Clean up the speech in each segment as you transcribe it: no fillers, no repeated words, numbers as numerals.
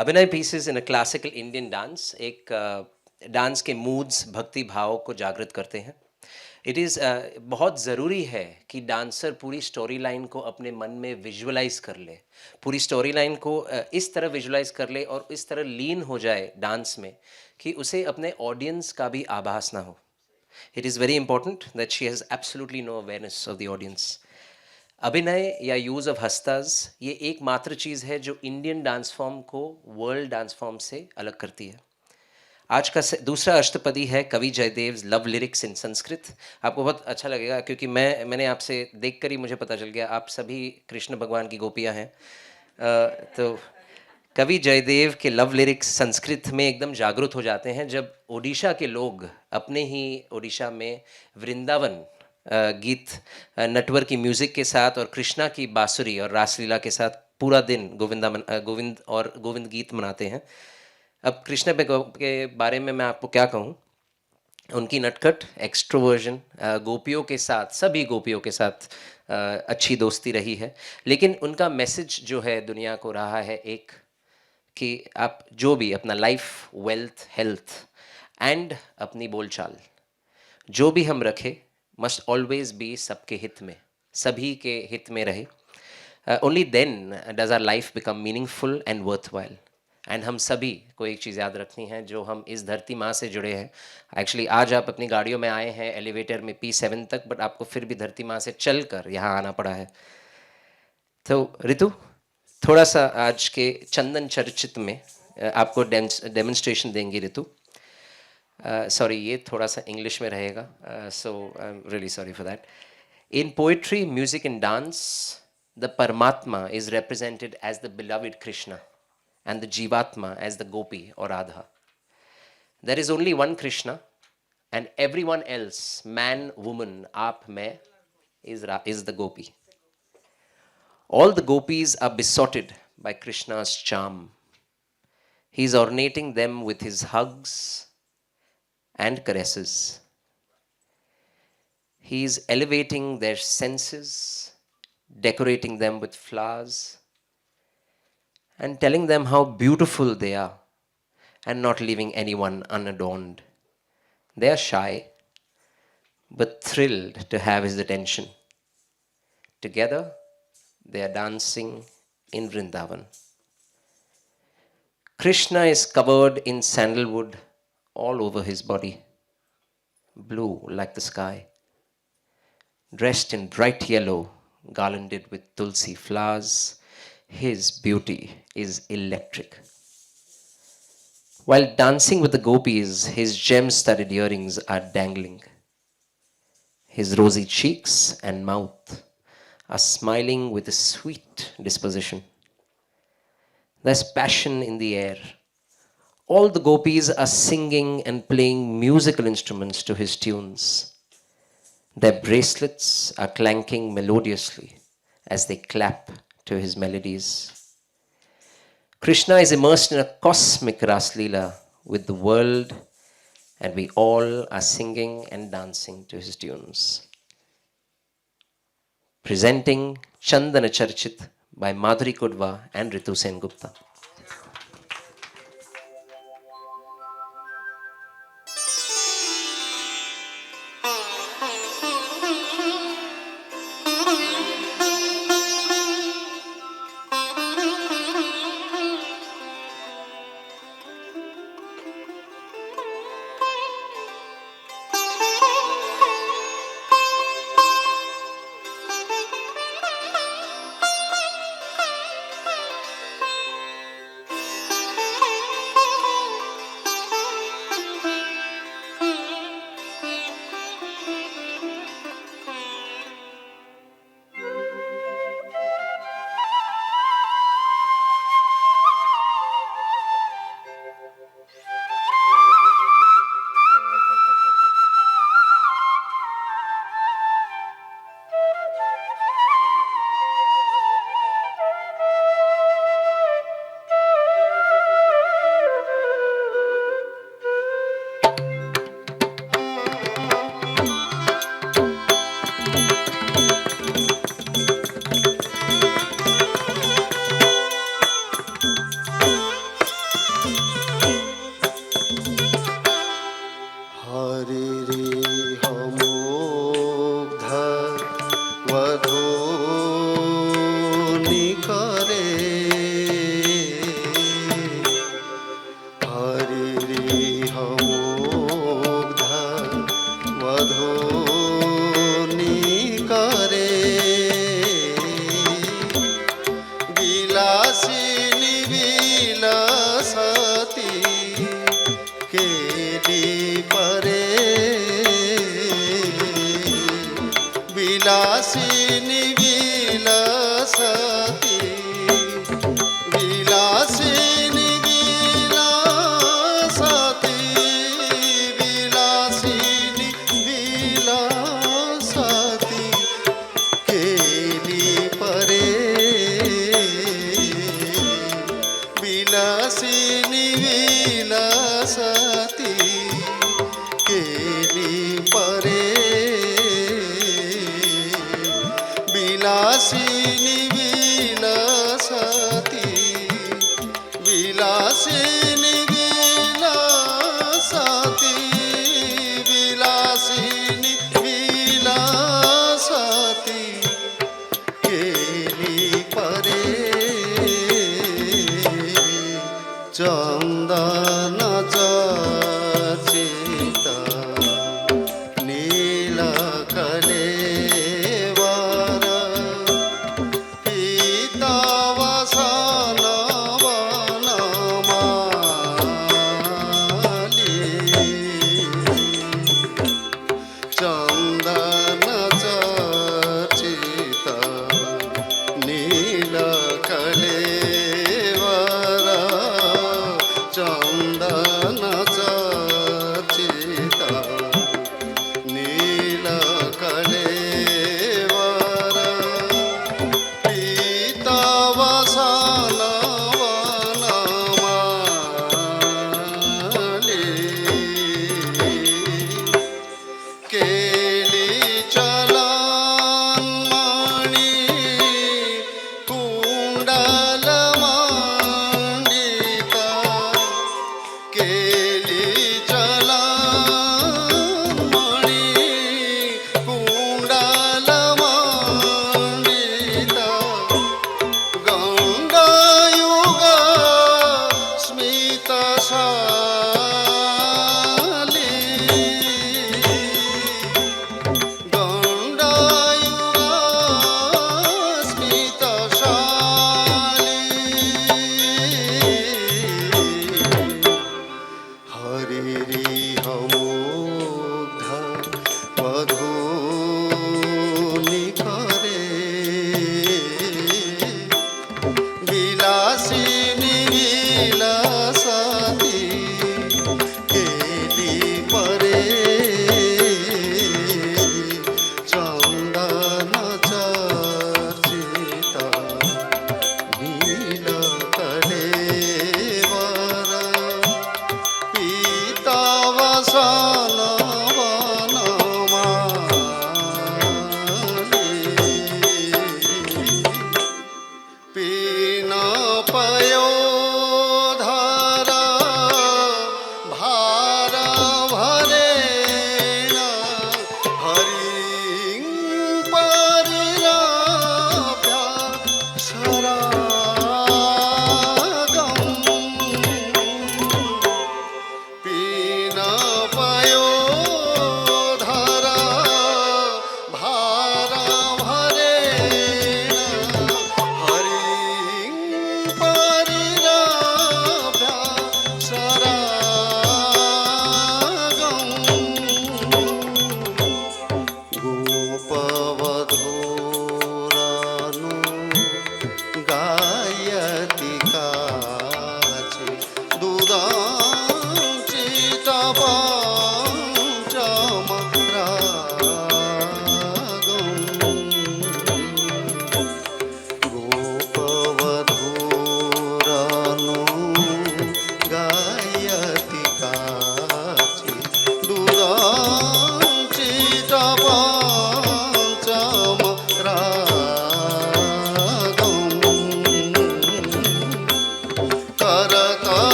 अभिनय pieces in a classical Indian dance एक dance के मूड्स भक्ति भाव को जागृत करते हैं। इट इज़ बहुत ज़रूरी है कि डांसर पूरी स्टोरी लाइन को अपने मन में विजुअलाइज कर ले, पूरी स्टोरी लाइन को इस तरह विजुअलाइज कर ले और इस तरह लीन हो जाए डांस में कि उसे अपने ऑडियंस का भी आभास ना हो। It is very important that she has absolutely no awareness of the audience. अभिनय या यूज़ ऑफ हस्ताज ये एकमात्र चीज़ है जो इंडियन डांस फॉर्म को वर्ल्ड डांस फॉर्म से अलग करती है। आज का दूसरा अष्टपदी है कवि Jayadev love lyrics in Sanskrit. आपको बहुत अच्छा लगेगा क्योंकि मैंने आपसे देखकर ही मुझे पता चल गया आप सभी कृष्ण भगवान की गोपियां हैं। तो कवि जयदेव के लव लिरिक्स संस्कृत में एकदम जागरूक हो जाते हैं जब ओडिशा के लोग अपने ही ओडिशा में वृंदावन गीत नटवर की म्यूज़िक के साथ और कृष्णा की बांसुरी और रासलीला के साथ पूरा दिन गोविंद और गोविंद गीत मनाते हैं। अब कृष्ण के बारे में मैं आपको क्या कहूँ। उनकी नटखट एक्सट्रोवर्जन गोपियों के साथ, सभी गोपियों के साथ अच्छी दोस्ती रही है, लेकिन उनका मैसेज जो है दुनिया को रहा है एक, कि आप जो भी अपना लाइफ, वेल्थ, हेल्थ एंड अपनी बोलचाल जो भी हम रखें मस्ट ऑलवेज बी सबके हित में, सभी के हित में रहे। Only then does our life become meaningful and worthwhile. And हम सभी को एक चीज़ याद रखनी है, जो हम इस धरती माँ से जुड़े हैं। एक्चुअली आज आप अपनी गाड़ियों में आए हैं एलिवेटर में P7 तक, बट आपको फिर भी धरती माँ से चल कर यहाँ आना पड़ा है। तो ऋतु थोड़ा सा आज के चंदन चर्चित में आपको डेमोन्स्ट्रेशन देंगी ऋतु। सॉरी ये थोड़ा सा इंग्लिश में रहेगा, so I am really sorry for that. In poetry, music, and dance, the Paramatma is represented as the beloved Krishna and the Jivatma as the Gopi or Radha. There is only one Krishna, and everyone else, man, woman, aap, main, is the Gopi. All the gopis are besotted by Krishna's charm. He is ornating them with his hugs and caresses. He is elevating their senses, decorating them with flowers, and telling them how beautiful they are, and not leaving anyone unadorned. They are shy, but thrilled to have his attention. Together, they are dancing in Vrindavan. Krishna is covered in sandalwood all over his body, blue like the sky, dressed in bright yellow, garlanded with tulsi flowers. His beauty is electric. While dancing with the gopis, his gem-studded earrings are dangling. His rosy cheeks and mouth are smiling with a sweet disposition. There's passion in the air. All the gopis are singing and playing musical instruments to his tunes. Their bracelets are clanking melodiously as they clap to his melodies. Krishna is immersed in a cosmic Raslila with the world, and we all are singing and dancing to his tunes. Presenting Chandana Charchit by Madhuri Kudva and Ritu Sen Gupta.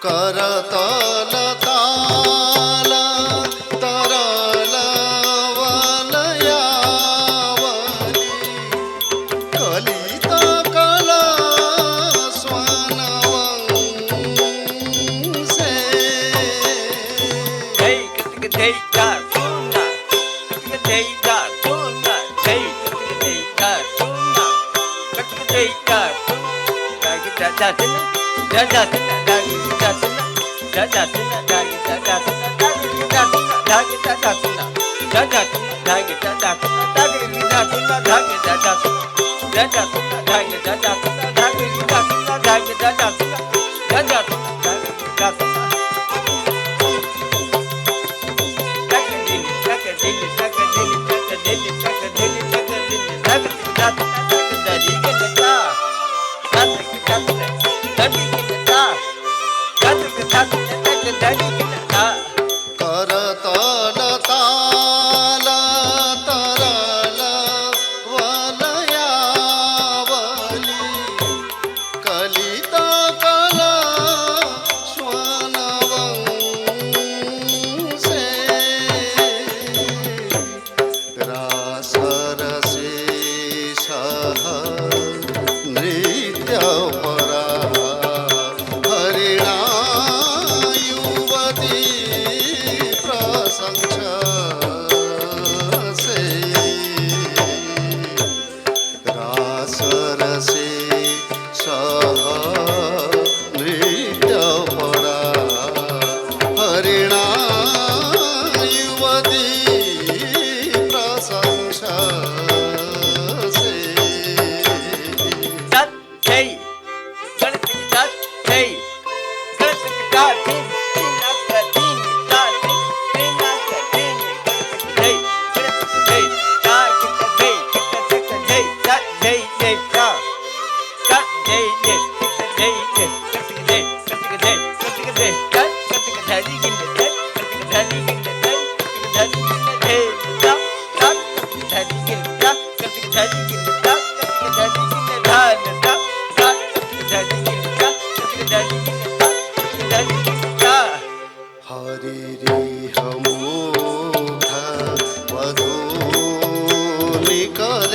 करतल ताल तरल वलयावली कलित कला स्वानवंशे Hey, kata hey katuna, kata hey katuna, hey katuna, kata hey katuna, kita jatuna, jatuna, jatuna, jatuna, kita jatuna, kita jatuna, jatuna, kita jatuna, करतल ताल तरल वलयावली हरि रे हमोघ वधूनिकल